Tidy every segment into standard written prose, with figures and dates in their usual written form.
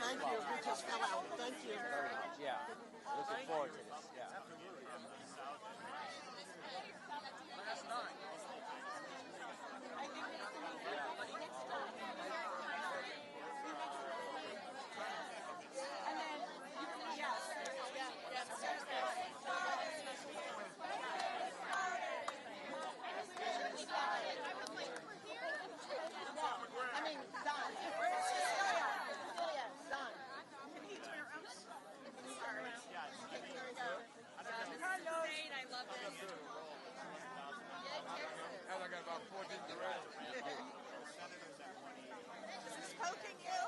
Thank you. We just fell out. Thank you. Very much. Yeah. Looking forward to this. Yeah. Last night. And then, yes. I mean, done. Done. Sorry. I love this. And I got about 14 directors. Is this poking you?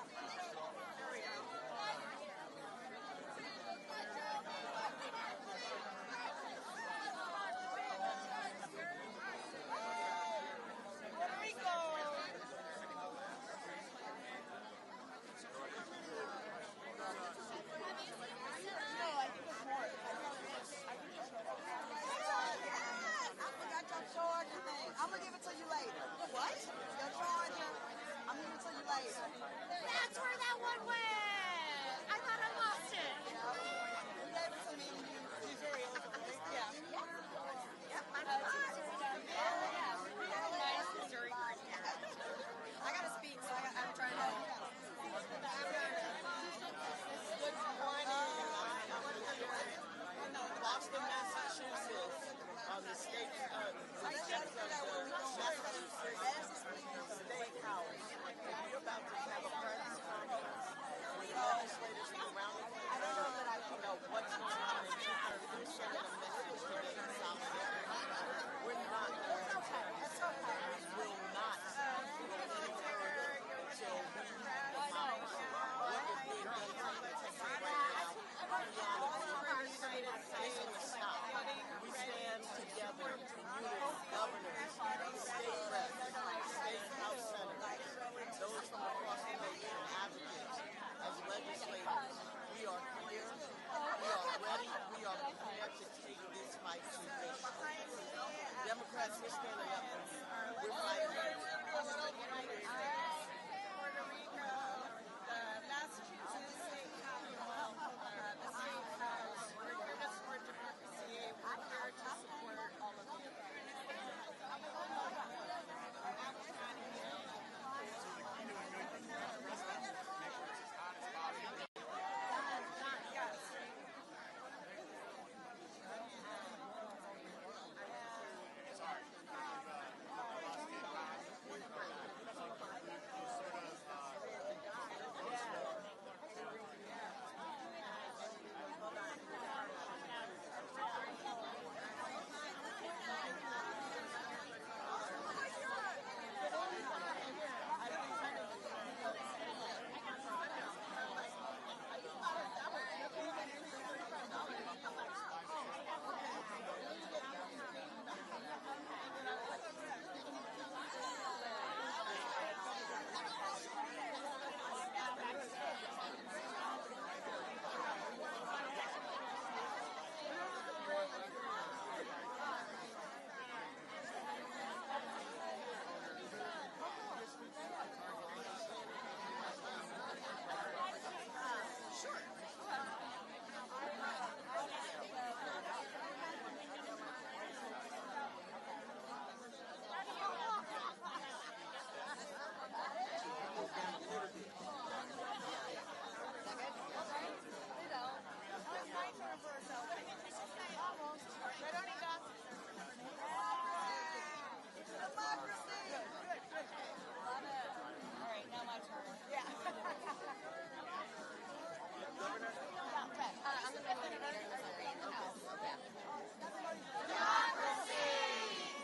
There we go. Puerto Rico. No, I think it's more. I forgot your charger thing. I'm gonna give it to you later. What? Your charger. I'm gonna give it to you later. That's where that one went. I thought I lost it. You gave it to me. You very yeah. Yeah. Nice Missouri green hair. I gotta speak, so I'm trying to. Good morning. Boston, Massachusetts, on the state Massachusetts State House. And we're about to have a press conference with legislators from around the country. I don't know that I can know what's going on in China. We're sending a message today in solidarity. We're not going to. We will not go any further until we define what is being done to protect right now. We stand together in unity, governors, state reps, state house senators, those from across the nation, advocates, as legislators. We are here, we are ready, we are prepared to take this fight to mission. Democrats, we're standing up for you. We're fighting. Puerto Rico, the Massachusetts State Capitol, the State House. We're here to support democracy. We're here to support all of you.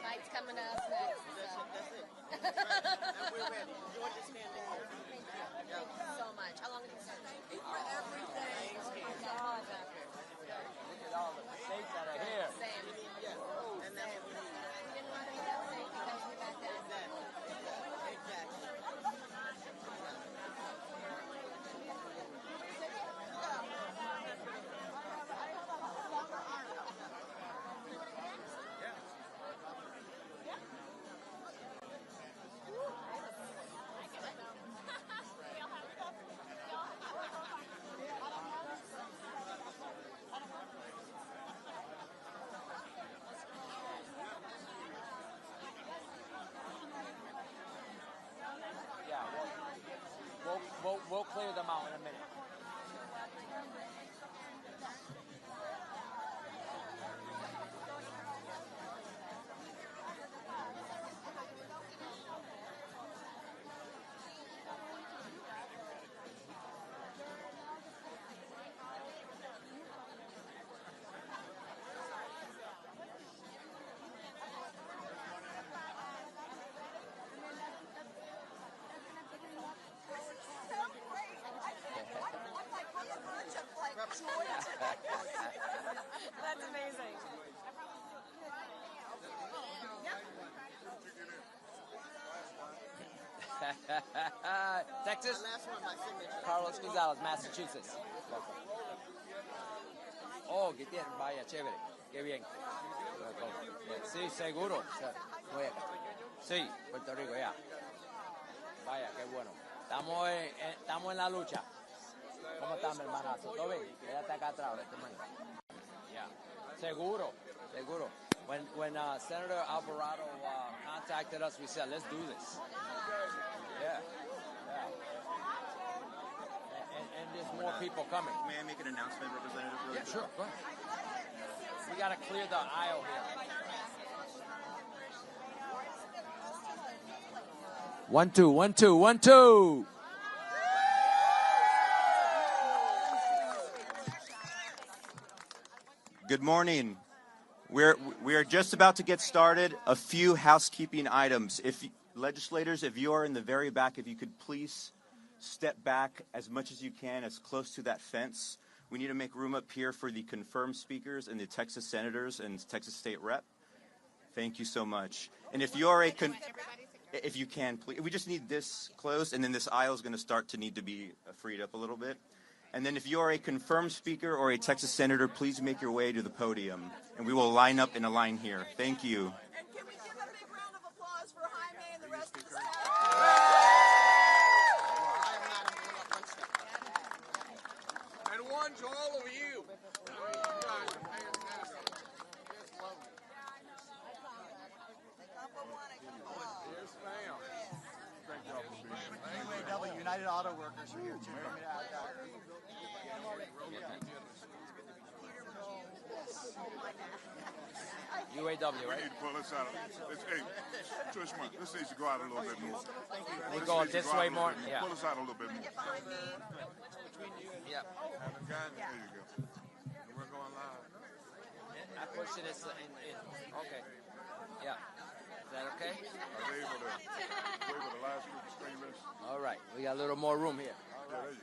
Mike's coming to us next. That's it. And we're ready. You're just standing here. Thank you so much. How long have you served? For everything. Look at all the states that are here. Same. Yeah. And that's what we need. Texas? The last one, my signature. Carlos Gonzalez, Massachusetts. Welcome. Oh, qué bien, vaya, chévere. Qué bien. Sí, seguro. Voy acá. Sí, Puerto Rico, ya. Vaya, qué bueno. Estamos en la lucha. ¿Cómo estás, mi hermanazo? ¿Todo bien? Quédate acá atrás, este man. Yeah. Seguro. When Senator Alvarado contacted us, we said, let's do this. Yeah. And there's more people coming. May I make an announcement, Representative? Really Yeah, sure. Go ahead. We got to clear the aisle here. 1 2 1 2 1 2. Good morning. We are just about to get started. A few housekeeping items. Legislators, if you are in the very back, if you could please step back as much as you can, as close to that fence. We need to make room up here for the confirmed speakers and the Texas senators and Texas State Rep. Thank you so much. And if you are if you can, please, we just need this closed, and then this aisle is going to start to need to be freed up a little bit. And then if you are a confirmed speaker or a Texas senator, please make your way to the podium, and we will line up in a line here. Thank you. And can we give a big round of applause for Jaime and the rest of the staff? And one to all of you. Yes, ma'am. Thank y'all for being here. UAW, United Auto Workers, are here too. Want me to add that? UAW, We right? need to pull this out. Hey, Tushma, this needs to go out a little bit more. We go this way more? Yeah. Pull us out a little bit more. Yeah. Haven't gotten, there you go. And we're going live. I push it in. Okay. Yeah. Is that okay? Are they able to live stream this? All right. We got a little more room here. Yeah, there you go.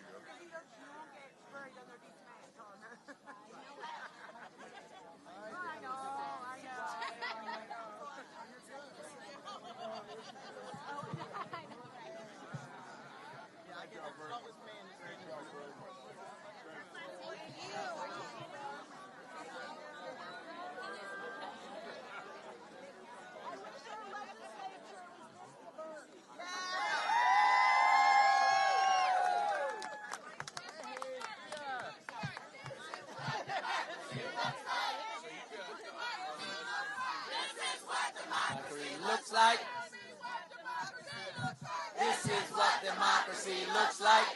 Looks like. This is what democracy looks like.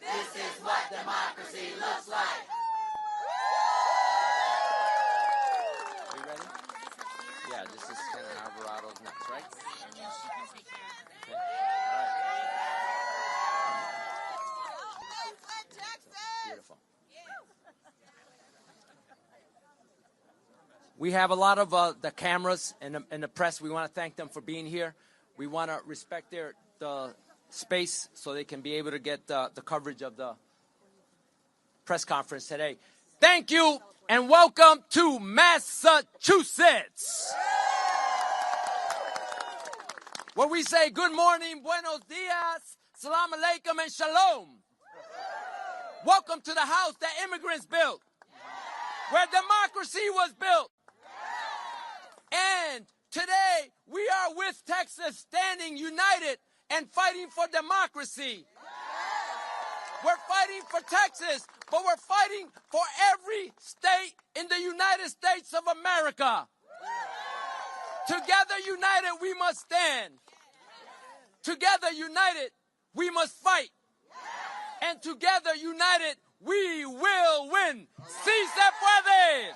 This is what democracy looks like. We ready? Yeah, this is Senator Alvarado's next, right? Okay. Beautiful. We have a lot of the cameras and the press. We want to thank them for being here. We want to respect the space so they can be able to get the coverage of the press conference today. Thank you and welcome to Massachusetts, where we say good morning, buenos dias, salam alaikum, and shalom. Welcome to the house that immigrants built, where democracy was built. And today, we are with Texas, standing united and fighting for democracy. We're fighting for Texas, but we're fighting for every state in the United States of America. Together united, we must stand. Together united, we must fight. And together united, we will win. Si se puede!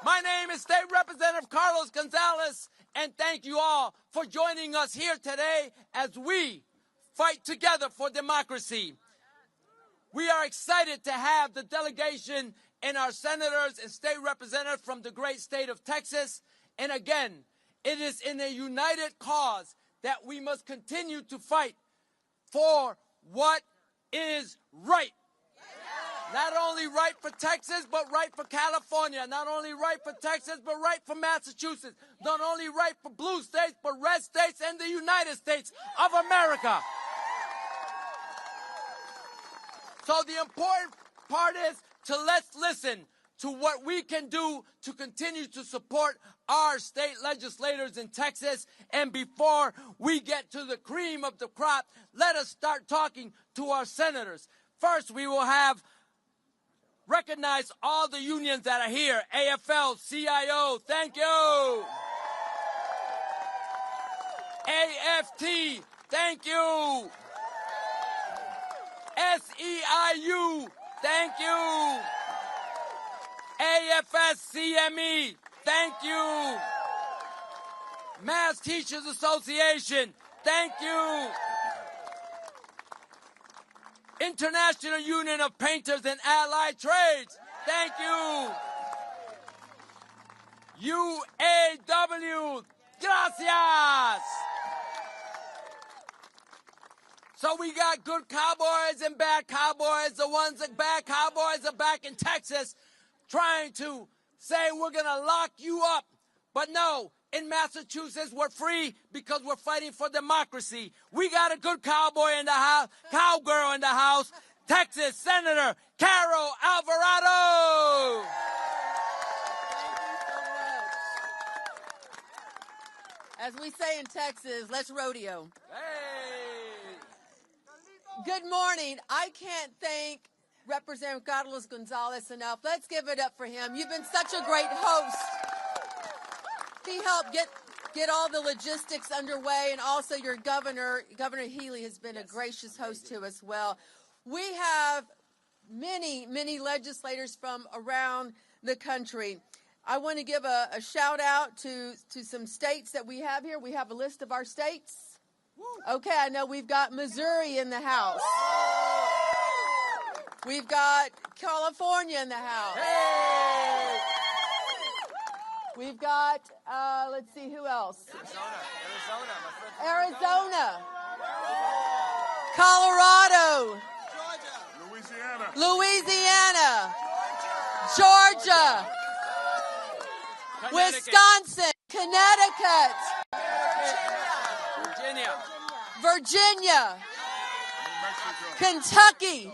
My name is State Representative Carlos Gonzalez, and thank you all for joining us here today as we fight together for democracy. We are excited to have the delegation and our senators and state representatives from the great state of Texas. And again, it is in a united cause that we must continue to fight for what is right. Not only right for Texas, but right for California. Not only right for Texas, but right for Massachusetts. Not only right for blue states, but red states and the United States of America. So the important part is to let's listen to what we can do to continue to support our state legislators in Texas. And before we get to the cream of the crop, let us start talking to our senators. First, we will recognize all the unions that are here. AFL, CIO, thank you. AFT, thank you. SEIU, thank you. AFSCME, thank you. Mass Teachers Association, thank you. International Union of Painters and Allied Trades, thank you. UAW, gracias. So we got good cowboys and bad cowboys. The ones that bad cowboys are back in Texas trying to say we're going to lock you up. But no, in Massachusetts, we're free because we're fighting for democracy. We got a good cowboy in the house, cowgirl in the house, Texas Senator Carol Alvarado. As we say in Texas, let's rodeo. Hey. Good morning. I can't thank Representative Carlos Gonzalez enough. Let's give it up for him. You've been such a great host. He helped get all the logistics underway, and also your Governor Healey has been a gracious host to us well. We have many, many legislators from around the country. I want to give a shout out to some states that we have here. We have a list of our states. Okay, I know we've got Missouri in the house. We've got California in the house. Hey. We've got, let's see, who else? Arizona. Arizona. Colorado. Louisiana. Georgia. Wisconsin. Connecticut. Virginia. Kentucky.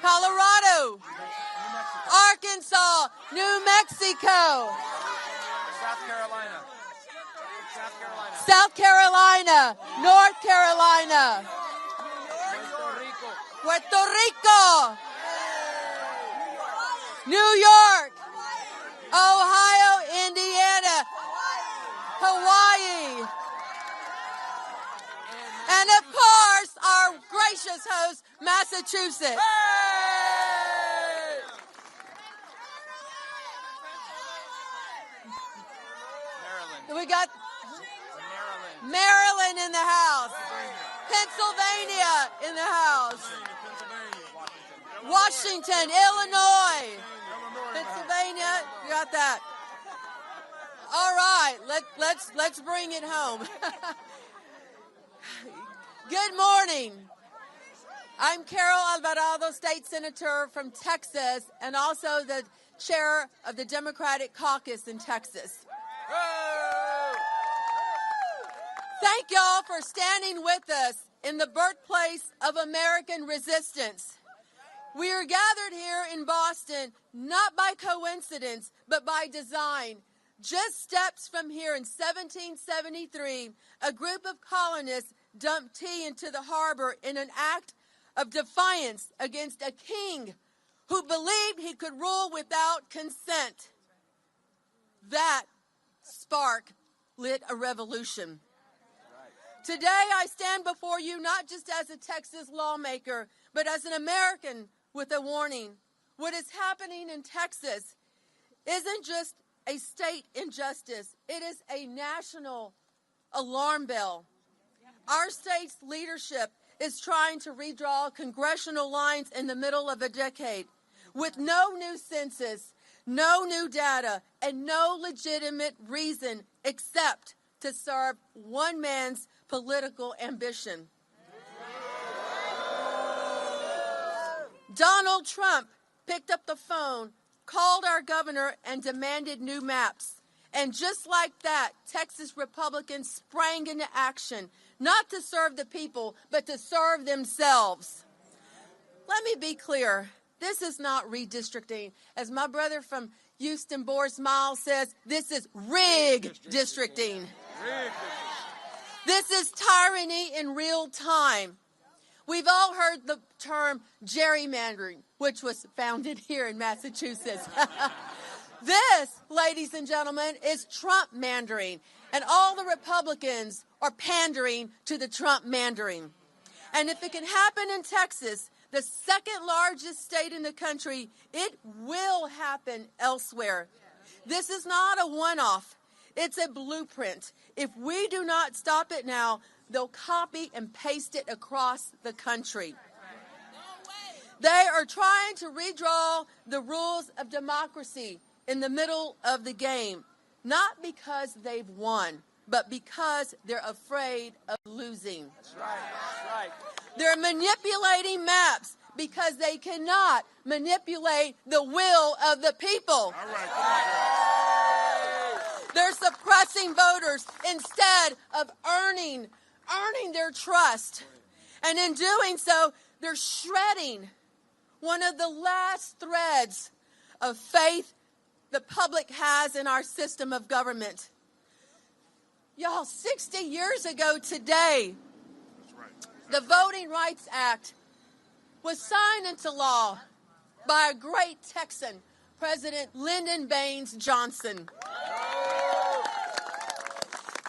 Colorado. Arkansas. New Mexico. South Carolina. North Carolina. Puerto Rico. New York. Ohio, Indiana. Hawaii. And of course, our gracious host, Massachusetts. Hey! We got Maryland in the house. Pennsylvania in the house. Washington, Illinois. Pennsylvania, you got that. All right, let's bring it home. Good morning. I'm Carol Alvarado, State Senator from Texas, and also the chair of the Democratic caucus in Texas. Thank y'all for standing with us in the birthplace of American resistance. We are gathered here in Boston not by coincidence, but by design. Just steps from here in 1773, a group of colonists dumped tea into the harbor in an act of defiance against a king who believed he could rule without consent. That spark lit a revolution. Today, I stand before you not just as a Texas lawmaker, but as an American with a warning. What is happening in Texas isn't just a state injustice. It is a national alarm bell. Our state's leadership is trying to redraw congressional lines in the middle of a decade with no new census, no new data, and no legitimate reason except to serve one man's political ambition. Donald Trump picked up the phone, called our governor, and demanded new maps. And just like that, Texas Republicans sprang into action, not to serve the people, but to serve themselves. Let me be clear. This is not redistricting. As my brother from Houston, Boris Miles, says, this is rig-districting. This is tyranny in real time. We've all heard the term gerrymandering, which was founded here in Massachusetts. This, ladies and gentlemen, is Trump-mandering, and all the Republicans are pandering to the Trump-mandering. And if it can happen in Texas, the second largest state in the country, it will happen elsewhere. This is not a one-off. It's a blueprint. If we do not stop it now, they'll copy and paste it across the country. They are trying to redraw the rules of democracy in the middle of the game, not because they've won, but because they're afraid of losing. That's right. That's right. They're manipulating maps because they cannot manipulate the will of the people. All right. They're suppressing voters instead of earning their trust. And in doing so, they're shredding one of the last threads of faith the public has in our system of government. Y'all, 60 years ago today, the Voting Rights Act was signed into law by a great Texan, President Lyndon Baines Johnson.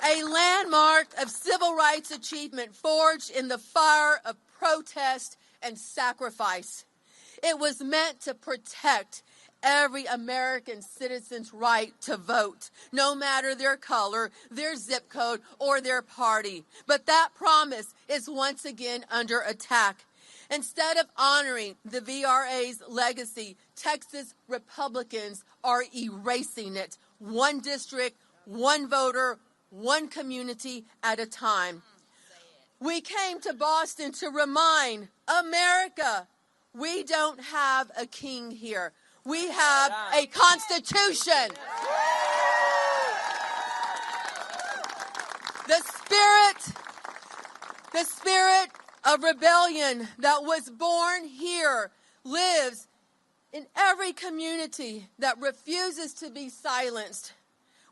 A landmark of civil rights achievement forged in the fire of protest and sacrifice. It was meant to protect every American citizen's right to vote, no matter their color, their zip code, or their party. But that promise is once again under attack. Instead of honoring the VRA's legacy, Texas Republicans are erasing it, one district, one voter, one community at a time. We came to Boston to remind America, we don't have a king here. We have a constitution. The spirit of rebellion that was born here lives in every community that refuses to be silenced.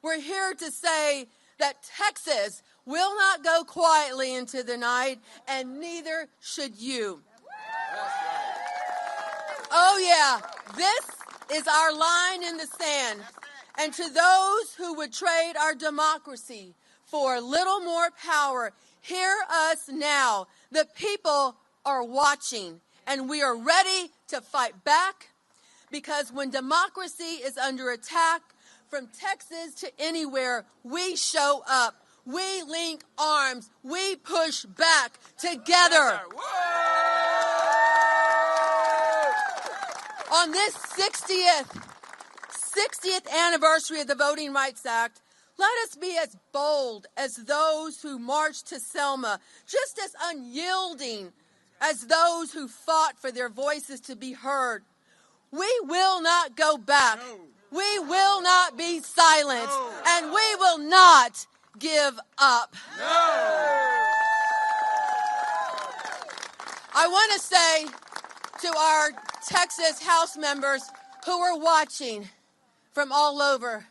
We're here to say that Texas will not go quietly into the night, and neither should you. Oh yeah, this is our line in the sand. And to those who would trade our democracy for a little more power, hear us now. The people are watching, and we are ready to fight back, because when democracy is under attack, from Texas to anywhere, we show up. We link arms. We push back together. On this 60th anniversary of the Voting Rights Act, let us be as bold as those who marched to Selma, just as unyielding as those who fought for their voices to be heard. We will not go back. No. We will not be silent. No. And we will not give up. No. I want to say to our Texas House members who are watching from all over,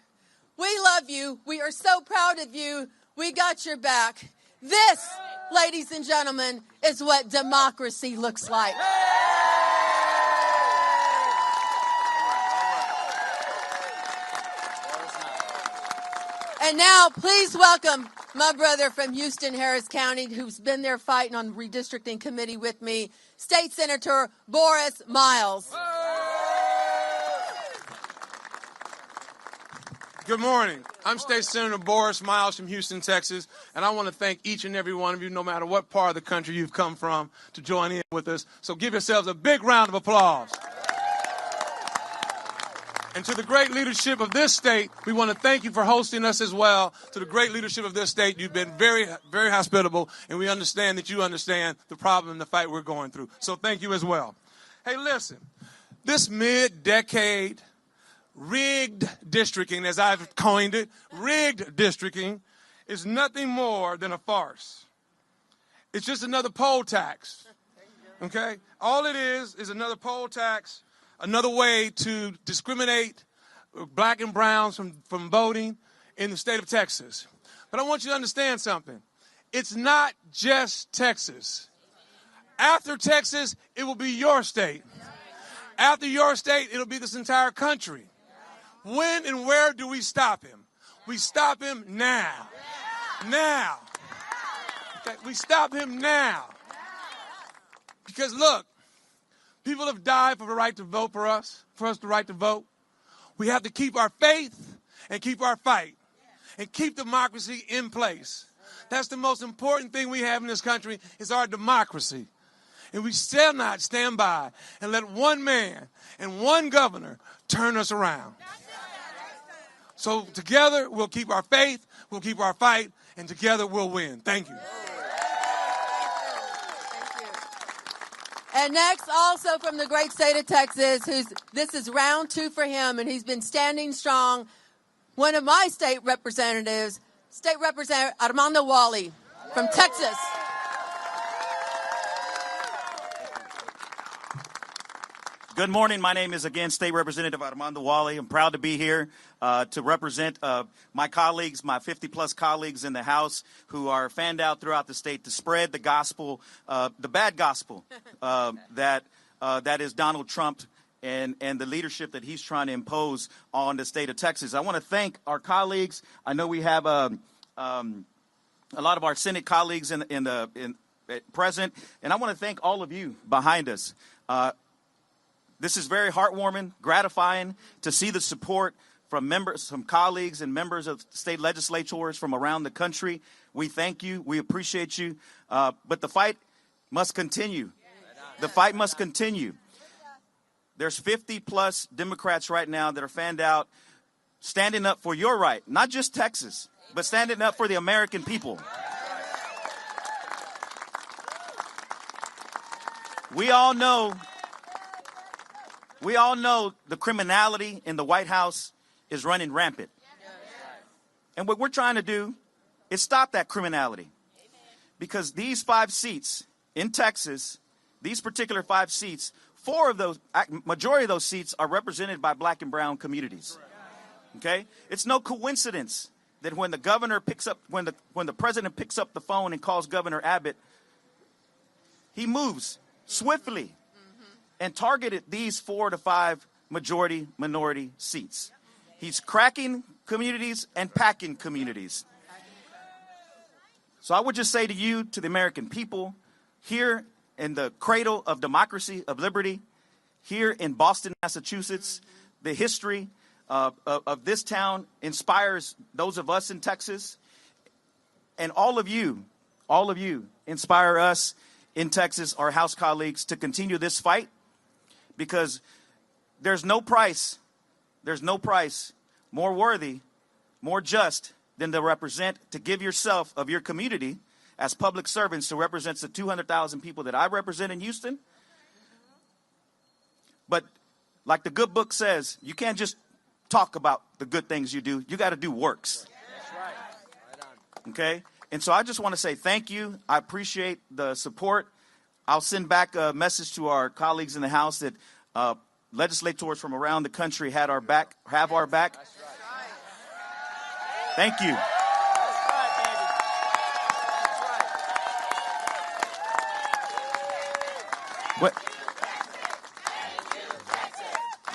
we love you. We are so proud of you. We got your back. This, ladies and gentlemen, is what democracy looks like. And now, please welcome my brother from Houston, Harris County, who's been there fighting on redistricting committee with me, State Senator Boris Miles. Good morning. I'm State Senator Boris Miles from Houston, Texas, and I want to thank each and every one of you, no matter what part of the country you've come from, to join in with us. So give yourselves a big round of applause. And to the great leadership of this state, we want to thank you for hosting us as well. To the great leadership of this state, you've been very, very hospitable, and we understand that you understand the problem and the fight we're going through. So thank you as well. Hey, listen, this mid-decade rigged districting, as I've coined it, rigged districting, is nothing more than a farce. It's just another poll tax, okay? All it is another poll tax, another way to discriminate black and browns from voting in the state of Texas. But I want you to understand something. It's not just Texas. After Texas, it will be your state. After your state, it'll be this entire country. When and where do we stop him? We stop him now. Now. Okay, we stop him now. Because look, people have died for the right to vote for us the right to vote. We have to keep our faith and keep our fight and keep democracy in place. That's the most important thing we have in this country is our democracy. And we shall not stand by and let one man and one governor turn us around. So together we'll keep our faith, we'll keep our fight, and together we'll win. Thank you. And next, also from the great state of Texas, this is round 2 for him, and he's been standing strong. One of my state representatives, State Representative Armando Walle from Texas. Good morning. My name is, again, State Representative Armando Walle. I'm proud to be here to represent my colleagues, my 50-plus colleagues in the House who are fanned out throughout the state to spread the gospel, the bad gospel that is Donald Trump and the leadership that he's trying to impose on the state of Texas. I want to thank our colleagues. I know we have a lot of our Senate colleagues present, and I want to thank all of you behind us. This is very heartwarming, gratifying to see the support from members, from colleagues and members of state legislatures from around the country. We thank you. We appreciate you. But the fight must continue. The fight must continue. There's 50-plus Democrats right now that are fanned out, standing up for your right, not just Texas, but standing up for the American people. We all know the criminality in the White House is running rampant. And what we're trying to do is stop that criminality. Because these 5 seats in Texas, these particular 5 seats, 4 of those, majority of those seats are represented by black and brown communities. Okay? It's no coincidence that when the governor picks up, when the president picks up the phone and calls Governor Abbott, he moves swiftly and targeted these 4 to 5 majority-minority seats. He's cracking communities and packing communities. So I would just say to you, to the American people, here in the cradle of democracy, of liberty, here in Boston, Massachusetts, the history of this town inspires those of us in Texas. And all of you inspire us in Texas, our House colleagues, to continue this fight. Because there's no price more worthy, more just than to give yourself of your community as public servants to represent the 200,000 people that I represent in Houston. But like the good book says, you can't just talk about the good things you do. You got to do works. That's right. Right on. Okay? And so I just want to say thank you. I appreciate the support. I'll send back a message to our colleagues in the House that legislators from around the country have our back. Thank you. What?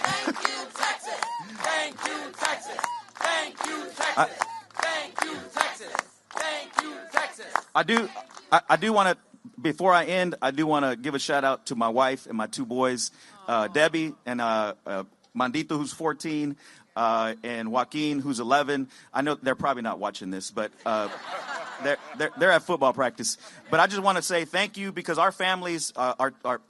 Thank you, Texas. Thank you, Texas. Thank you, Texas. Thank you, Texas. Thank you, Texas. I do want to. Before I end, I do want to give a shout out to my wife and my 2 boys, Debbie and Mandito, who's 14, and Joaquin, who's 11. I know they're probably not watching this, but they're at football practice. But I just want to say thank you because our families are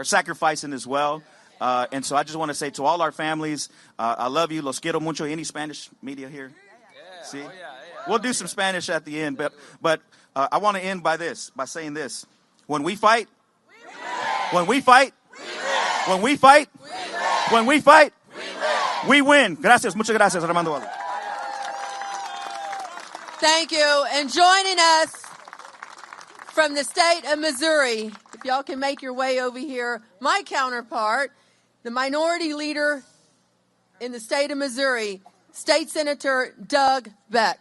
sacrificing as well. And so I just want to say to all our families, I love you. Los quiero mucho. Any Spanish media here? Yeah. See? Oh, yeah. We'll do some Spanish at the end, but I want to end by saying this. When we fight, we win. When we fight, when we fight, when we fight, we win. Gracias, muchas gracias, Armando Walle. Thank you. And joining us from the state of Missouri, if y'all can make your way over here, my counterpart, the minority leader in the state of Missouri, State Senator Doug Beck.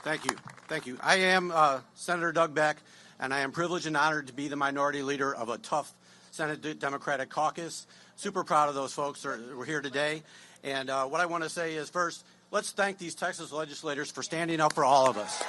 Thank you. Thank you. I am Senator Doug Beck, and I am privileged and honored to be the minority leader of a tough Senate Democratic caucus. Super proud of those folks who are here today. And what I want to say is, first, let's thank these Texas legislators for standing up for all of us.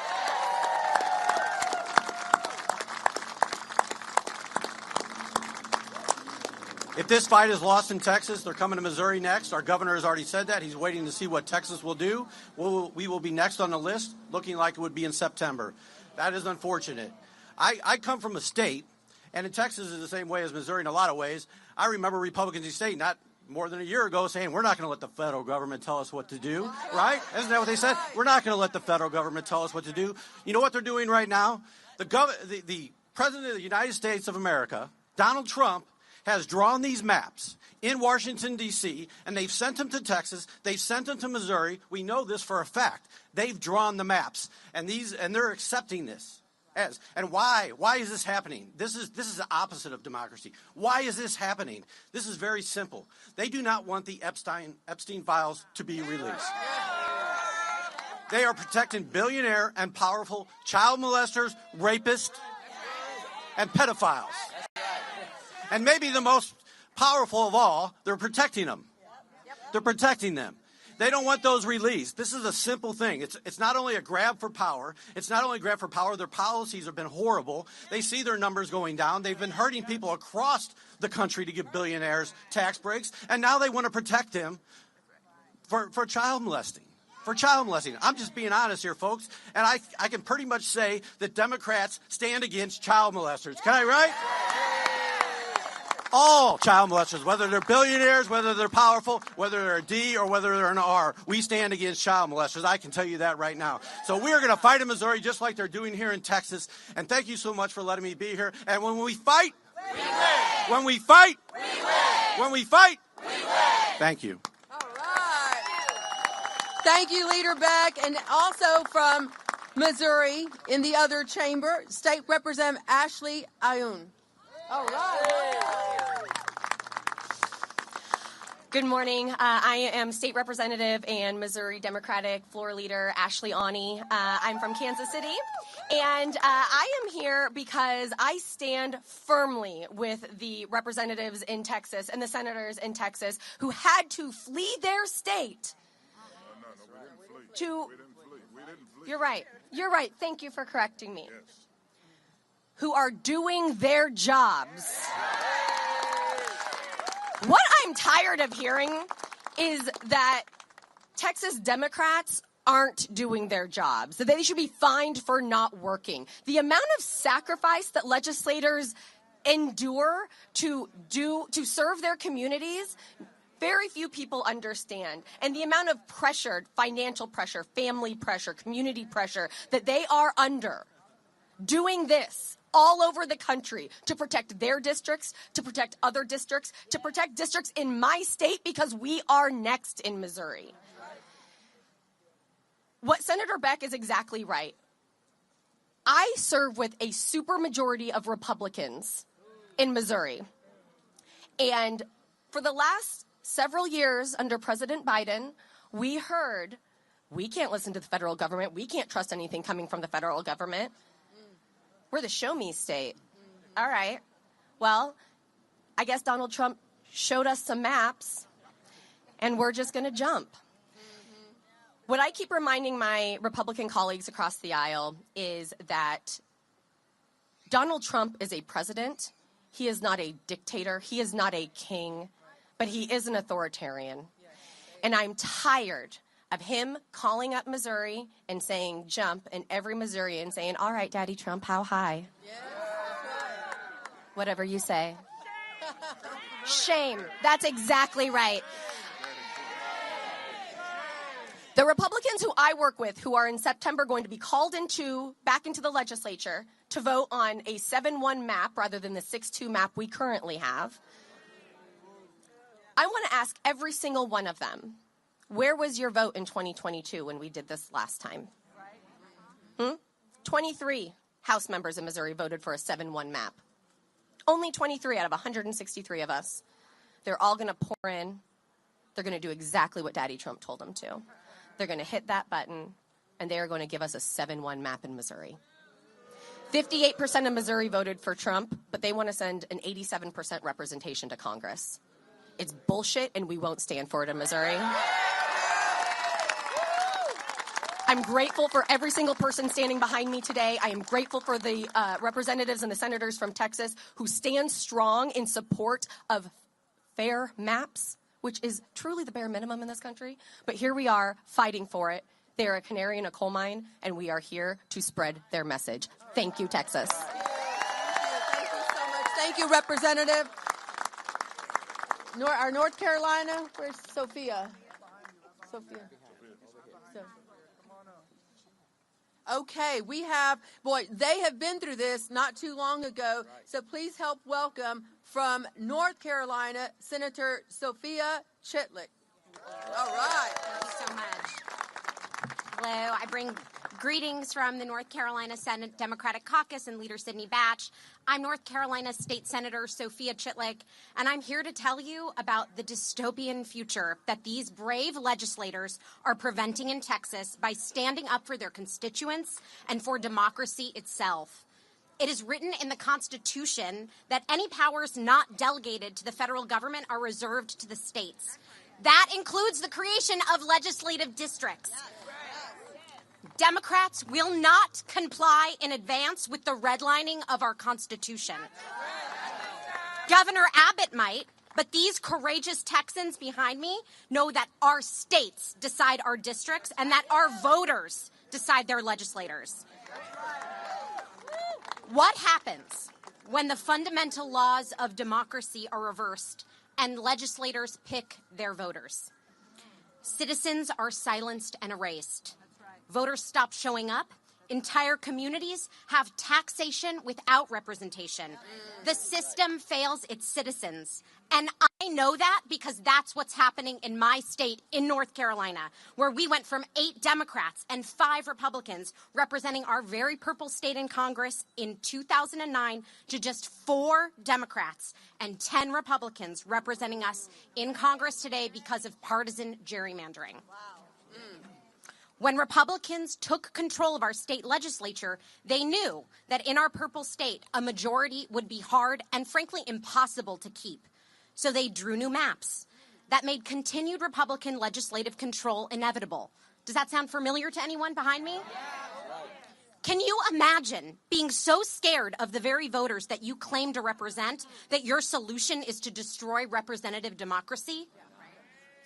If this fight is lost in Texas, they're coming to Missouri next. Our governor has already said that. He's waiting to see what Texas will do. We will be next on the list, looking like it would be in September. That is unfortunate. I come from a state, and in Texas is the same way as Missouri in a lot of ways. I remember Republicans in the state not more than a year ago saying, we're not going to let the federal government tell us what to do, right? Isn't that what they said? We're not going to let the federal government tell us what to do. You know what they're doing right now? The President of the United States of America, Donald Trump, has drawn these maps in Washington, D.C., and they've sent them to Texas. They've sent them to Missouri. We know this for a fact. They've drawn the maps, and they're accepting this. And why? Why is this happening? This is the opposite of democracy. Why is this happening? This is very simple. They do not want the Epstein files to be released. They are protecting billionaire and powerful child molesters, rapists, and pedophiles. And maybe the most powerful of all, they're protecting them. They're protecting them. They don't want those released. This is a simple thing. It's not only a grab for power. It's not only a grab for power. Their policies have been horrible. They see their numbers going down. They've been hurting people across the country to give billionaires tax breaks. And now they want to protect them for child molesting. For child molesting. I'm just being honest here, folks. And I can pretty much say that Democrats stand against child molesters. Can I, right? All child molesters, whether they're billionaires, whether they're powerful, whether they're a D or whether they're an R, we stand against child molesters. I can tell you that right now. So we're going to fight in Missouri just like they're doing here in Texas. And thank you so much for letting me be here. And when we fight, we win. When we fight, we win. When we fight, we win. Thank you. All right. Thank you, Leader Beck. And also from Missouri in the other chamber, State Representative Ashley Ayoun. All right. Good morning. I am State Representative and Missouri Democratic Floor Leader Ashley Ayoun. I'm from Kansas City, and I am here because I stand firmly with the representatives in Texas and the senators in Texas who had to flee their state. We didn't flee. You're right. You're right. Thank you for correcting me. Yes. Who are doing their jobs. What I'm tired of hearing is that Texas Democrats aren't doing their jobs, that they should be fined for not working. The amount of sacrifice that legislators endure to serve their communities, very few people understand. And the amount of pressure, financial pressure, family pressure, community pressure that they are under doing this all over the country to protect their districts, to protect other districts, to protect districts in my state because we are next in Missouri. What Senator Beck is exactly right. I serve with a supermajority of Republicans in Missouri. And for the last several years under President Biden, we heard, we can't listen to the federal government. We can't trust anything coming from the federal government. We're the show me state. All right. Well, I guess Donald Trump showed us some maps, and we're just going to jump. What I keep reminding my Republican colleagues across the aisle is that Donald Trump is a president. He is not a dictator. He is not a king, but he is an authoritarian. And I'm tired of him calling up Missouri and saying jump, and every Missourian saying, all right, Daddy Trump, how high? Yeah. Whatever you say. Shame. That's exactly right. The Republicans who I work with, who are in September going to be called back into the legislature to vote on a 7-1 map rather than the 6-2 map we currently have, I want to ask every single one of them, where was your vote in 2022 when we did this last time? 23 House members in Missouri voted for a 7-1 map. Only 23 out of 163 of us. They're all going to pour in. They're going to do exactly what Daddy Trump told them to. They're going to hit that button, and they are going to give us a 7-1 map in Missouri. 58% of Missouri voted for Trump, but they want to send an 87% representation to Congress. It's bullshit, and we won't stand for it in Missouri. I'm grateful for every single person standing behind me today. I am grateful for the representatives and the senators from Texas who stand strong in support of fair maps, which is truly the bare minimum in this country. But here we are fighting for it. They are a canary in a coal mine, and we are here to spread their message. Thank you, Texas. Thank you so much. Thank you, Representative. Our North Carolina, where's Sophia? Sophia. Okay, we have, they have been through this not too long ago, so please help welcome from North Carolina, Senator Sophia Chitlick. All right. Thank you so much. Hello, I bring greetings from the North Carolina Senate Democratic Caucus and Leader Sidney Batch. I'm North Carolina State Senator Sophia Chitlick, and I'm here to tell you about the dystopian future that these brave legislators are preventing in Texas by standing up for their constituents and for democracy itself. It is written in the Constitution that any powers not delegated to the federal government are reserved to the states. That includes the creation of legislative districts. Democrats will not comply in advance with the redlining of our Constitution. Governor Abbott might, but these courageous Texans behind me know that our states decide our districts and that our voters decide their legislators. What happens when the fundamental laws of democracy are reversed and legislators pick their voters? Citizens are silenced and erased. Voters stop showing up. Entire communities have taxation without representation. The system fails its citizens. And I know that because that's what's happening in my state, in North Carolina, where we went from 8 Democrats and 5 Republicans representing our very purple state in Congress in 2009 to just 4 Democrats and 10 Republicans representing us in Congress today because of partisan gerrymandering. When Republicans took control of our state legislature, they knew that in our purple state, a majority would be hard and frankly impossible to keep. So they drew new maps that made continued Republican legislative control inevitable. Does that sound familiar to anyone behind me? Can you imagine being so scared of the very voters that you claim to represent that your solution is to destroy representative democracy?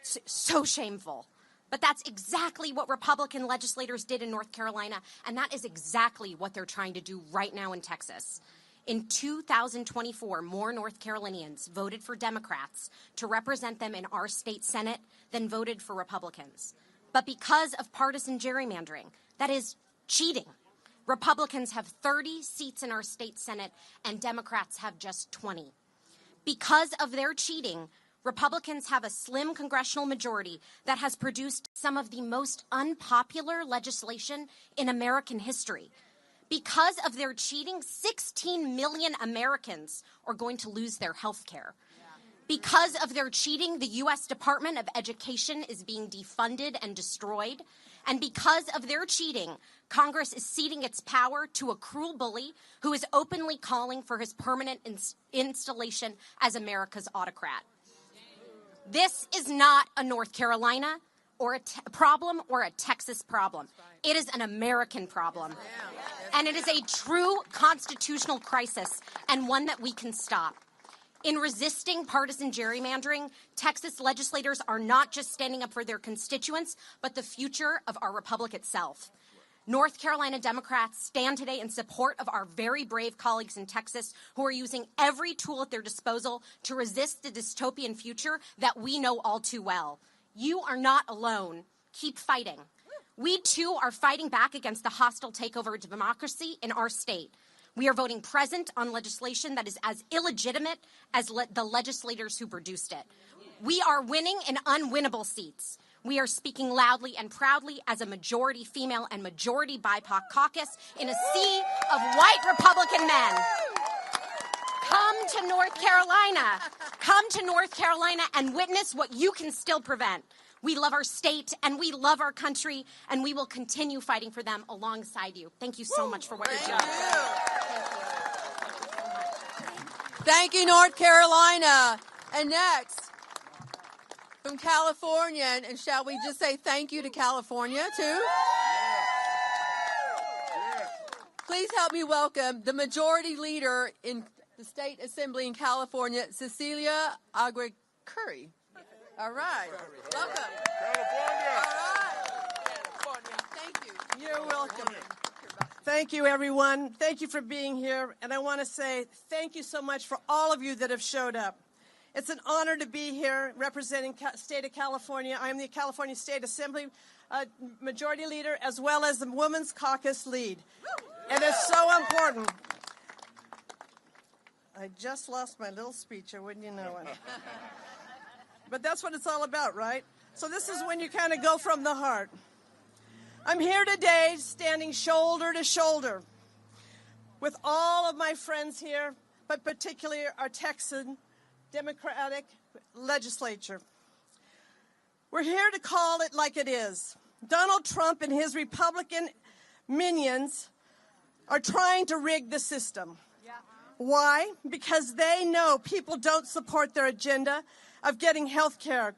So shameful. But that's exactly what Republican legislators did in North Carolina, and that is exactly what they're trying to do right now in Texas. In 2024, more North Carolinians voted for Democrats to represent them in our state Senate than voted for Republicans. But because of partisan gerrymandering, that is cheating, Republicans have 30 seats in our state Senate and Democrats have just 20. Because of their cheating, Republicans have a slim congressional majority that has produced some of the most unpopular legislation in American history. Because of their cheating, 16 million Americans are going to lose their health care. Because of their cheating, the U.S. Department of Education is being defunded and destroyed. And because of their cheating, Congress is ceding its power to a cruel bully who is openly calling for his permanent installation as America's autocrat. This is not a North Carolina or a problem or a Texas problem. It is an American problem. And it is a true constitutional crisis and one that we can stop. In resisting partisan gerrymandering, Texas legislators are not just standing up for their constituents, but the future of our republic itself. North Carolina Democrats stand today in support of our very brave colleagues in Texas who are using every tool at their disposal to resist the dystopian future that we know all too well. You are not alone. keep fighting. We, too, are fighting back against the hostile takeover of democracy in our state. We are voting present on legislation that is as illegitimate as the legislators who produced it. We are winning in unwinnable seats. We are speaking loudly and proudly as a majority female and majority BIPOC caucus in a sea of white Republican men. Come to North Carolina. Come to North Carolina and witness what you can still prevent. We love our state and we love our country, and we will continue fighting for them alongside you. Thank you so much for what you're doing. Thank you, North Carolina. And next, from California, and shall we just say thank you to California, too? Please help me welcome the Majority Leader in the State Assembly in California, Cecilia Aguirre-Curry. All right. Welcome. California. All right. Thank you. You're welcome. Thank you, everyone. Thank you for being here. And I want to say thank you so much for all of you that have showed up. It's an honor to be here representing the state of California. I am the California State Assembly Majority Leader as well as the Women's Caucus Lead. And it's so important. I just lost my little speech, or wouldn't you know it? But that's what it's all about, right? So this is when you kind of go from the heart. I'm here today standing shoulder to shoulder with all of my friends here, but particularly our Texan Democratic legislature. We're here to call it like it is. Donald Trump and his Republican minions are trying to rig the system. Why? Because they know people don't support their agenda of getting health care.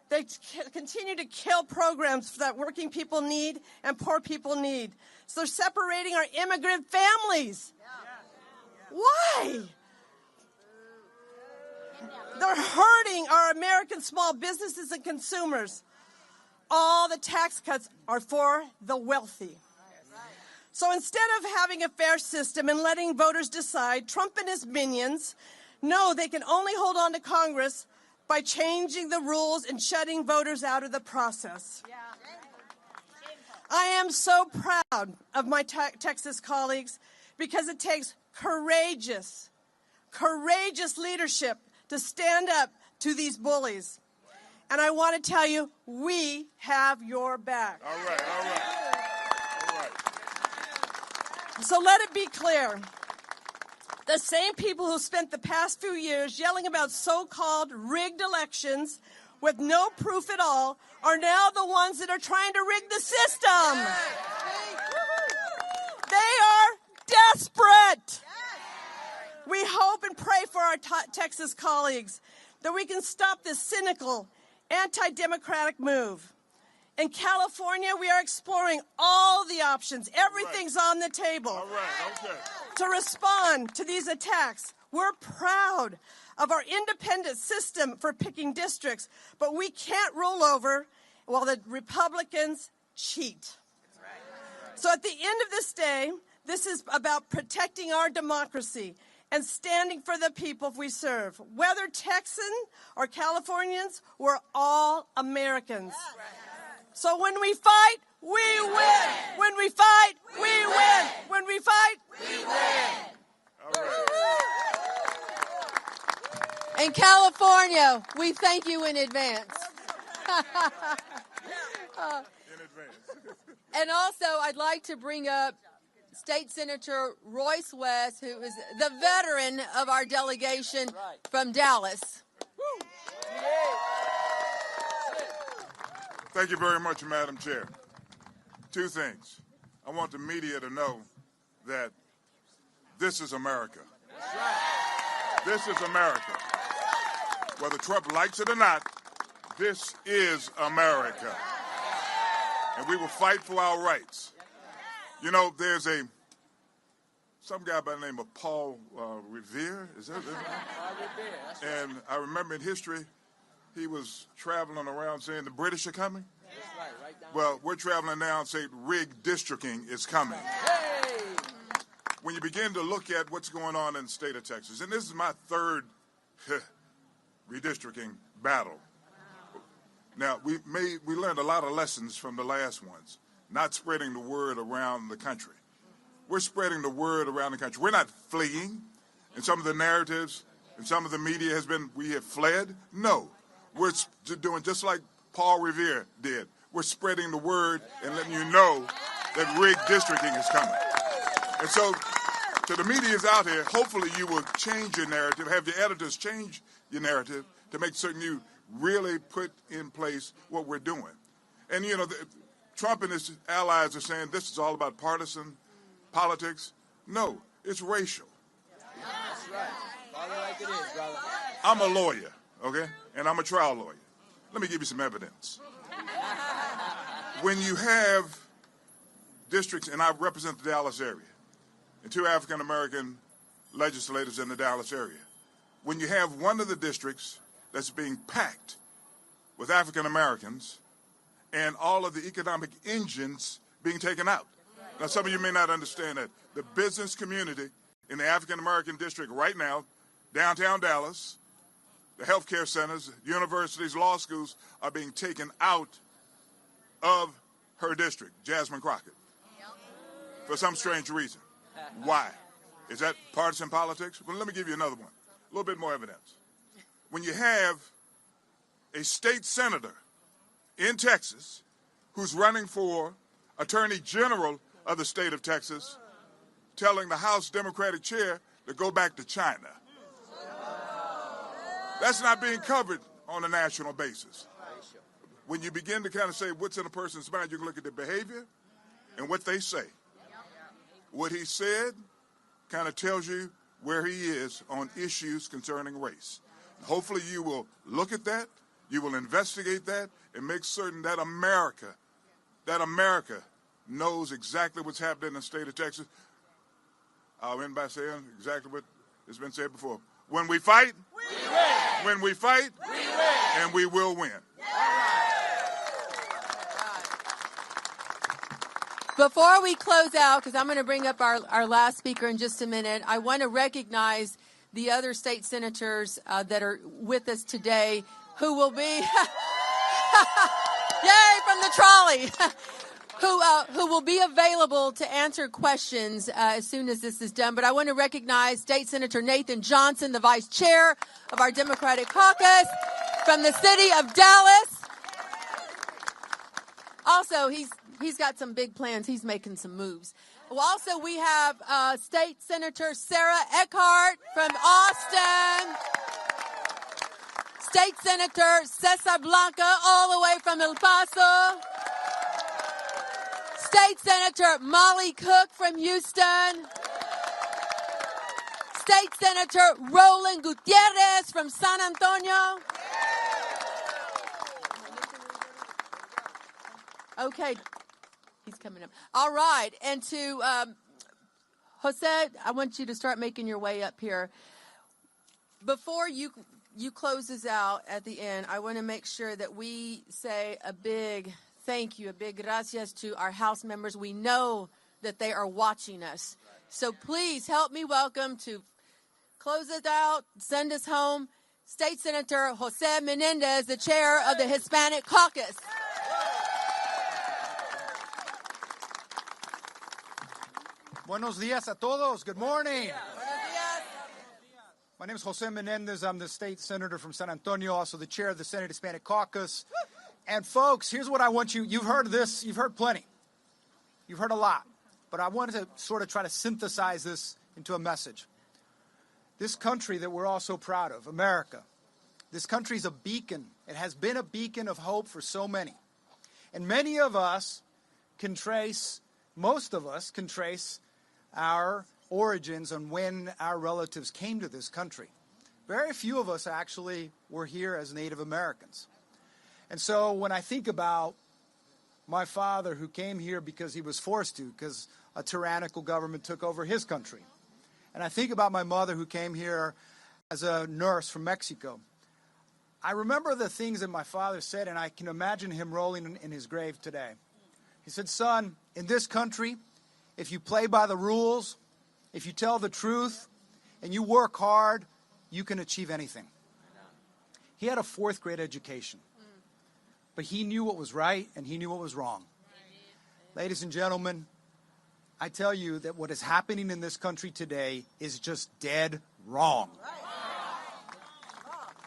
They continue to kill programs that working people need and poor people need. So they're separating our immigrant families. Why? They're hurting our American small businesses and consumers. All the tax cuts are for the wealthy. So instead of having a fair system and letting voters decide, Trump and his minions know they can only hold on to Congress by changing the rules and shutting voters out of the process. I am so proud of my Texas colleagues because it takes courageous leadership to stand up to these bullies. And I want to tell you, we have your back. All right. So let it be clear. The same people who spent the past few years yelling about so-called rigged elections with no proof at all are now the ones that are trying to rig the system. They are desperate. We hope and pray for our Texas colleagues that we can stop this cynical, anti-democratic move. In California, we are exploring all the options. Everything's on the table. To respond to these attacks, we're proud of our independent system for picking districts, but we can't roll over while the Republicans cheat. So at the end of this day, this is about protecting our democracy and standing for the people we serve. Whether Texan or Californians, we're all Americans. So when we fight, we win. When we fight, we win. When we fight, we win. In California, we thank you in advance. And also, I'd like to bring up State Senator Royce West, who is the veteran of our delegation from Dallas. Thank you very much, Madam Chair. Two things. I want the media to know that this is America. This is America. Whether Trump likes it or not, this is America. And we will fight for our rights. You know, there's some guy by the name of Paul Revere. Is that his name? And I remember in history, he was traveling around saying the British are coming. Well, we're traveling now and say redistricting is coming. When you begin to look at what's going on in the state of Texas, and this is my third redistricting battle. Now, we learned a lot of lessons from the last ones, not spreading the word around the country. We're spreading the word around the country. We're not fleeing. And some of the narratives and some of the media has been, we have fled. No, we're doing just like Paul Revere did. We're spreading the word and letting you know that rigged districting is coming. And so, to the media's out here, hopefully you will change your narrative, have your editors change your narrative to make certain you really put in place what we're doing. And, you know, Trump and his allies are saying this is all about partisan politics. No, it's racial. That's right. Call it like it is, brother. I'm a lawyer, okay? And I'm a trial lawyer. Let me give you some evidence. When you have districts, and I represent the Dallas area, and 2 African-American legislators in the Dallas area, when you have one of the districts that's being packed with African-Americans and all of the economic engines being taken out. Now, some of you may not understand that. The business community in the African-American district right now, downtown Dallas, the healthcare centers, universities, law schools are being taken out of her district, Jasmine Crockett, for some strange reason. Why? Is that partisan politics? Well, let me give you another one, a little bit more evidence. When you have a state senator in Texas who's running for Attorney General of the state of Texas, telling the House Democratic chair to go back to China. That's not being covered on a national basis. When you begin to kind of say what's in a person's mind, you can look at their behavior and what they say. What he said kind of tells you where he is on issues concerning race. Hopefully you will look at that, you will investigate that, and make certain that America knows exactly what's happening in the state of Texas. I'll end by saying exactly what has been said before. When we fight, we win. When we fight, we win. And we will win. Before we close out, because I'm going to bring up our last speaker in just a minute, I want to recognize the other state senators that are with us today who will be, yay, from the trolley, who will be available to answer questions as soon as this is done. But I want to recognize State Senator Nathan Johnson, the vice chair of our Democratic caucus from the city of Dallas. Also, he's got some big plans. He's making some moves. Well, also, we have State Senator Sarah Eckhart from Austin. State Senator Cesar Blanca, all the way from El Paso. State Senator Molly Cook from Houston. State Senator Roland Gutierrez from San Antonio. Okay, he's coming up. All right, and to Jose, I want you to start making your way up here. Before you close this out at the end, I want to make sure that we say a big thank you, a big gracias to our House members. We know that they are watching us. So please help me welcome to close it out, send us home, State Senator Jose Menendez, the chair of the Hispanic Caucus. Buenos días a todos. Good morning. My name is Jose Menendez. I'm the state senator from San Antonio, also the chair of the Senate Hispanic Caucus. And folks, here's what I want you've heard this, you've heard plenty. You've heard a lot. But I wanted to sort of try to synthesize this into a message. This country that we're all so proud of, America, this country is a beacon. It has been a beacon of hope for so many. And many of us can trace, most of us can trace our origins on when our relatives came to this country. Very few of us actually were here as Native Americans. And so when I think about my father who came here because he was forced to, because a tyrannical government took over his country, and I think about my mother who came here as a nurse from Mexico, I remember the things that my father said, and I can imagine him rolling in his grave today. He said, son, in this country, if you play by the rules, if you tell the truth, and you work hard, you can achieve anything. He had a 4th grade education. but he knew what was right and he knew what was wrong. Ladies and gentlemen, I tell you that what is happening in this country today is just dead wrong.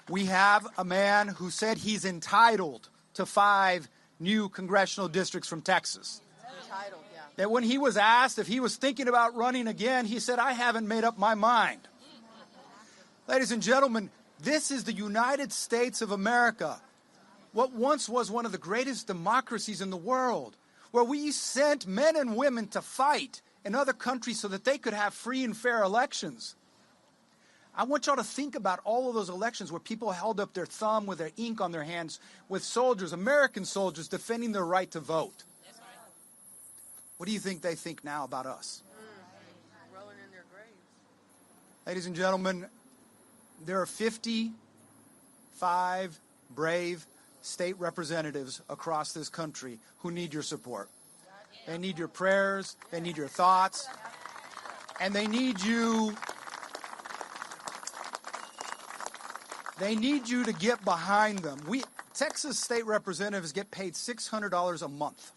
We have a man who said he's entitled to 5 new congressional districts from Texas. That when he was asked if he was thinking about running again, he said, I haven't made up my mind. Ladies and gentlemen, this is the United States of America, what once was one of the greatest democracies in the world, where we sent men and women to fight in other countries so that they could have free and fair elections. I want y'all to think about all of those elections where people held up their thumb with their ink on their hands with soldiers, American soldiers, defending their right to vote. What do you think they think now about us? Rolling in their graves. Ladies and gentlemen, there are 55 brave state representatives across this country who need your support. They need your prayers, they need your thoughts, and they need you to get behind them. Texas state representatives get paid $600 a month.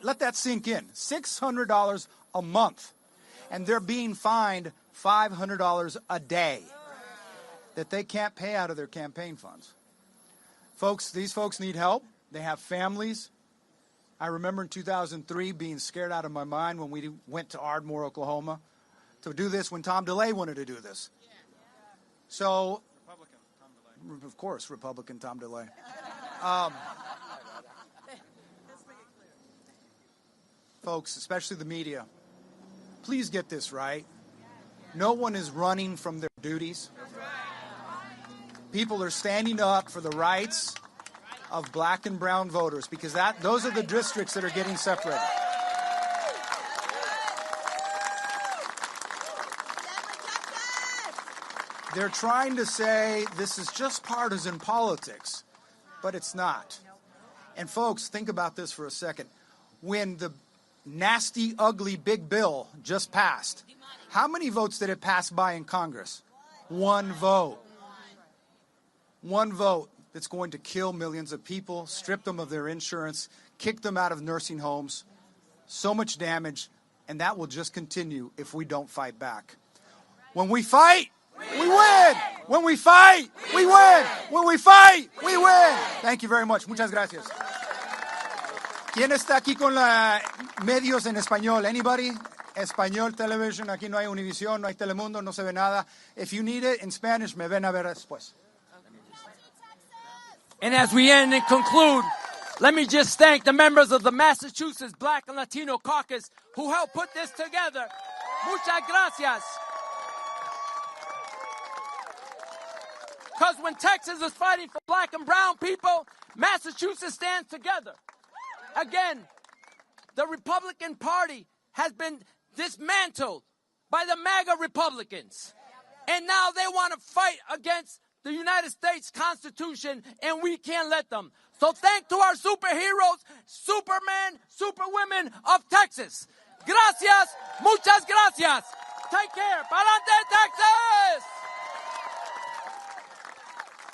Let that sink in. $600 a month. And they're being fined $500 a day that they can't pay out of their campaign funds. Folks, these folks need help. They have families. I remember in 2003 being scared out of my mind when we went to Ardmore, Oklahoma, to do this when Tom DeLay wanted to do this. So, Republican Tom DeLay. Of course, Republican Tom DeLay. Folks, especially the media, please get this right. No one is running from their duties. People are standing up for the rights of black and brown voters because those are the districts that are getting separated. They're trying to say this is just partisan politics, but it's not. And folks, think about this for a second. When the nasty, ugly, big bill just passed, how many votes did it pass by in Congress? 1 vote. 1 vote that's going to kill millions of people, strip them of their insurance, kick them out of nursing homes. So much damage, and that will just continue if we don't fight back. When we fight, we win. When we fight, we win. When we fight, we win. Thank you very much. Muchas gracias. ¿Quién está aquí con la medios en español? Anybody? Español television. Aquí no hay Univision, no hay Telemundo, no se ve nada. If you need it in Spanish, me ven a ver después. And as we end and conclude, let me just thank the members of the Massachusetts Black and Latino Caucus who helped put this together. Muchas gracias. Because when Texas is fighting for black and brown people, Massachusetts stands together. Again, the Republican Party has been dismantled by the MAGA Republicans. And now they want to fight against the United States Constitution, and we can't let them. So thank to our superheroes, supermen, superwomen of Texas. Gracias, muchas gracias. Take care. Pa'lante, Texas!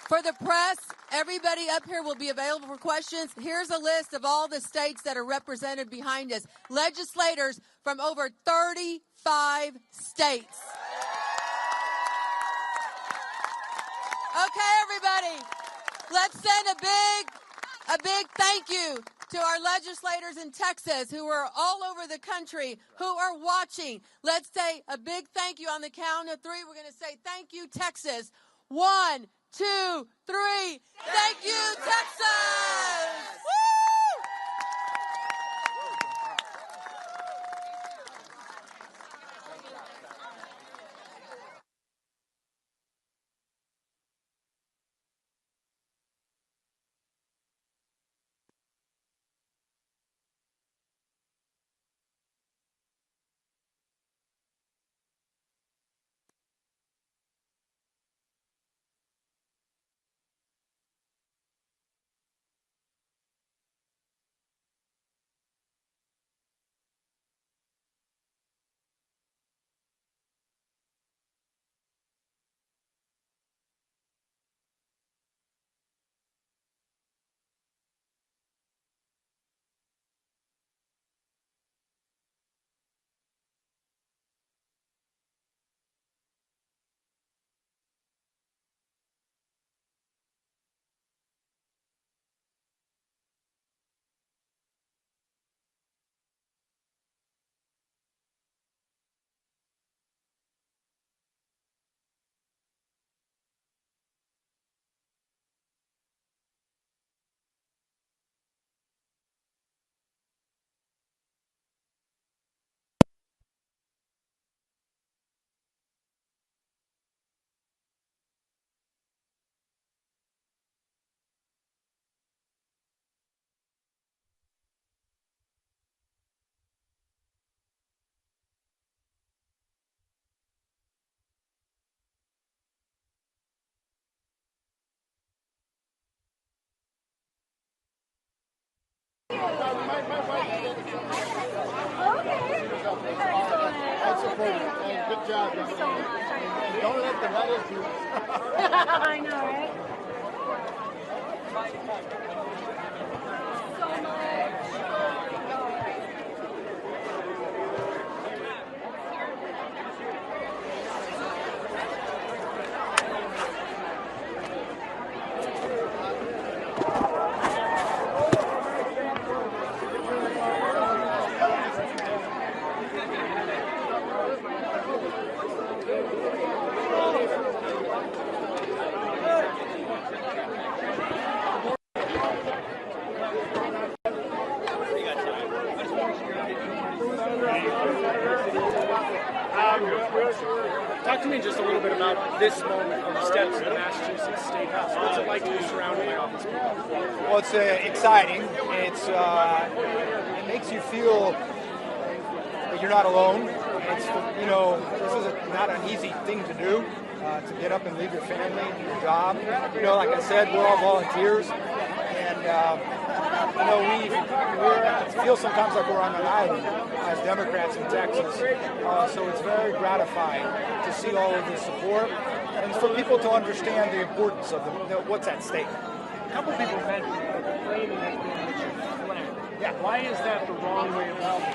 For the press, everybody up here will be available for questions. Here's a list of all the states that are represented behind us. Legislators from over 35 states. Okay, everybody, let's send a big thank you to our legislators in Texas who are all over the country, who are watching. Let's say a big thank you on the count of 3. We're going to say thank you, Texas. 1, 2, 3. Thank you, Texas! I support it. Good job. Thank you so much. Don't let the medals do. I know, right? So much. Talk to me just a little bit about this moment on the steps of the Massachusetts State House. What's it like to be surrounded by all these people? Well, it's exciting. It makes you feel that you're not alone. It's this is not an easy thing to do, to get up and leave your family, your job. Like I said, we're all volunteers, and we feel sometimes like we're on an island as Democrats in Texas. So it's very gratifying to see all of this support and for people to understand the importance of what's at stake. A couple people mentioned that framing has been flag. Yeah. Why is that the wrong way about it?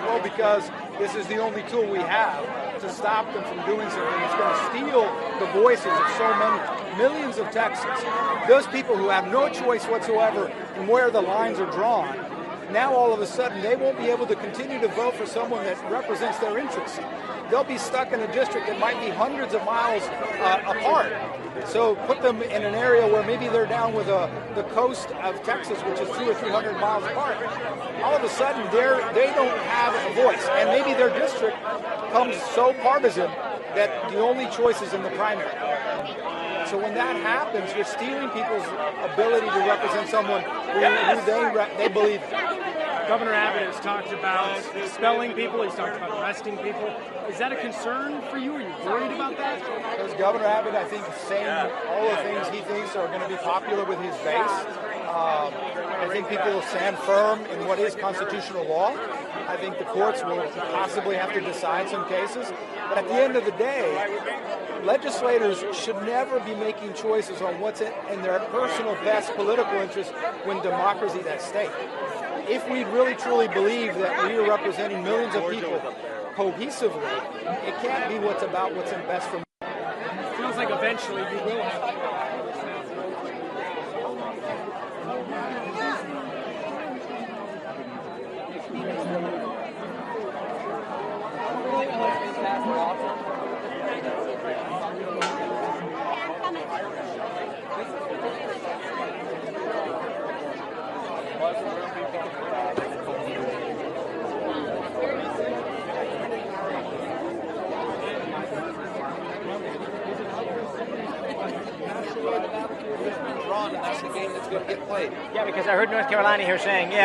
Well, because this is the only tool we have to stop them from doing something. It's going to steal the voices of so many, millions of Texans. Those people who have no choice whatsoever in where the lines are drawn, now all of a sudden they won't be able to continue to vote for someone that represents their interests. They'll be stuck in a district that might be hundreds of miles apart. So put them in an area where maybe they're down with the coast of Texas, which is 200 or 300 miles apart. All of a sudden, they don't have a voice, and maybe their district becomes so partisan that the only choice is in the primary. So when that happens, you're stealing people's ability to represent someone who they believe in. Governor Abbott has talked about expelling people. He's talked about arresting people. Is that a concern for you? Are you worried about that? Because Governor Abbott, I think, is saying all the things he thinks are going to be popular with his base. I think people will stand firm in what is constitutional law. I think the courts will possibly have to decide some cases. But at the end of the day, legislators should never be making choices on what's in their personal best political interest when democracy is at stake. If we really truly believe that we are representing millions of people cohesively, it can't be what's in best for me. It feels like eventually you will have. That's the game that's going to get played. Yeah, because I heard North Carolina here saying, we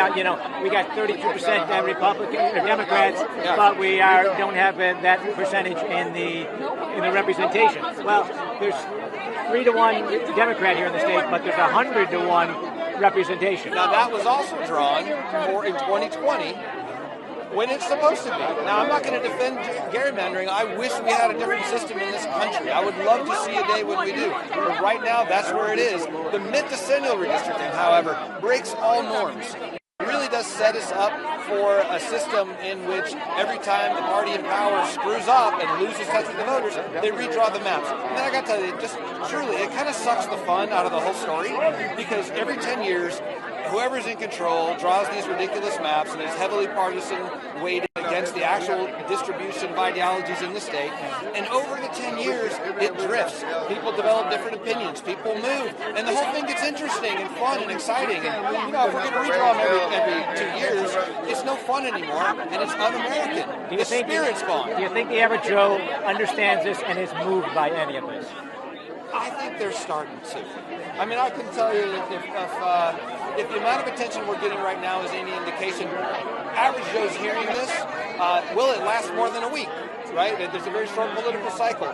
got 32% Republican or Democrats, but we don't have that percentage in the representation. Well, there's 3-to-1 Democrat here in the state, but there's 100-to-1 representation. Now that was also drawn for in 2020. When it's supposed to be. Now, I'm not going to defend gerrymandering. I wish we had a different system in this country. I would love to see a day when we do. But right now, that's where it is. The mid-decennial redistricting, however, breaks all norms. It really does set us up for a system in which every time the party in power screws up and loses touch with the voters, they redraw the maps. And then I got to tell you, just truly, it kind of sucks the fun out of the whole story because every 10 years, whoever's in control draws these ridiculous maps and is heavily partisan weighted against the actual distribution of ideologies in the state. And over the 10 years, it drifts. People develop different opinions. People move. And the whole thing gets interesting and fun and exciting. And, if we're going to redraw them every 2 years, it's no fun anymore, and it's un-American. The spirit's gone. Do you think the average Joe understands this and is moved by any of this? I think they're starting to. I mean, I can tell you if the amount of attention we're getting right now is any indication, average Joe's hearing this, will it last more than a week? right? There's a very short political cycle.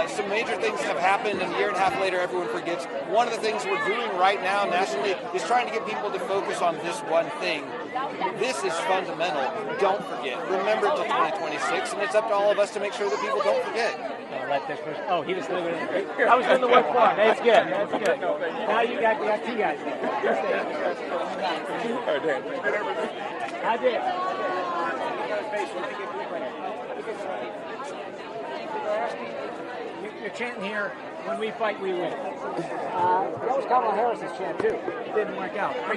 Some major things have happened, and a year and a half later, everyone forgets. One of the things we're doing right now nationally is trying to get people to focus on this one thing. This is fundamental. Don't forget. Remember till 2026, and it's up to all of us to make sure that people don't forget. Let this person. Oh, he was doing it. I was doing the work for him. That's good. That's good. Now you got two guys. I did. You're chanting here, when we fight, we win. That was Kamala Harris's chant, too. It didn't work out. Are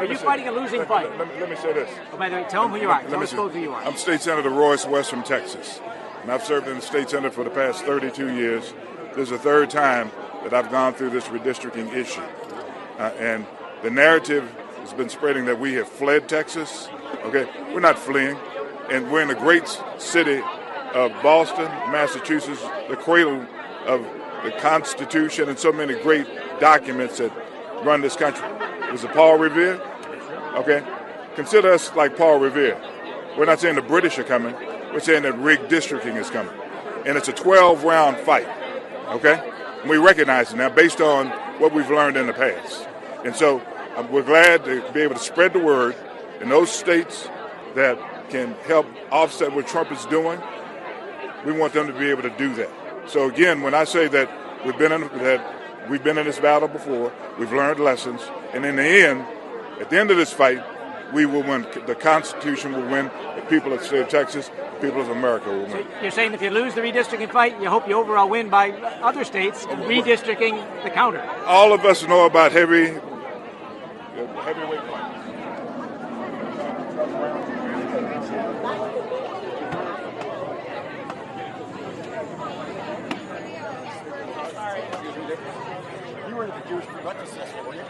you fighting a losing fight? Let me say this. Oh, by the way, tell them who you are. Tell us both who you are. I'm State Senator Royce West from Texas, and I've served in the State Senate for the past 32 years. This is the third time that I've gone through this redistricting issue. And the narrative has been spreading that we have fled Texas. Okay, we're not fleeing. And we're in the great city of Boston, Massachusetts, the cradle of the Constitution and so many great documents that run this country. It was Paul Revere. Okay, consider us like Paul Revere. We're not saying the British are coming. We're saying that redistricting is coming. And it's a 12-round fight. Okay? And we recognize it now based on what we've learned in the past. And so we're glad to be able to spread the word in those states that can help offset what Trump is doing. We want them to be able to do that. So again, when I say that we've been in this battle before, we've learned lessons, and in the end, at the end of this fight, we will win. The Constitution will win. The people of the state of Texas, the people of America will win. So you're saying if you lose the redistricting fight, you hope you overall win by other states redistricting the counter. All of us know about heavyweight fight. You were the Jewish breakfast festival, were you?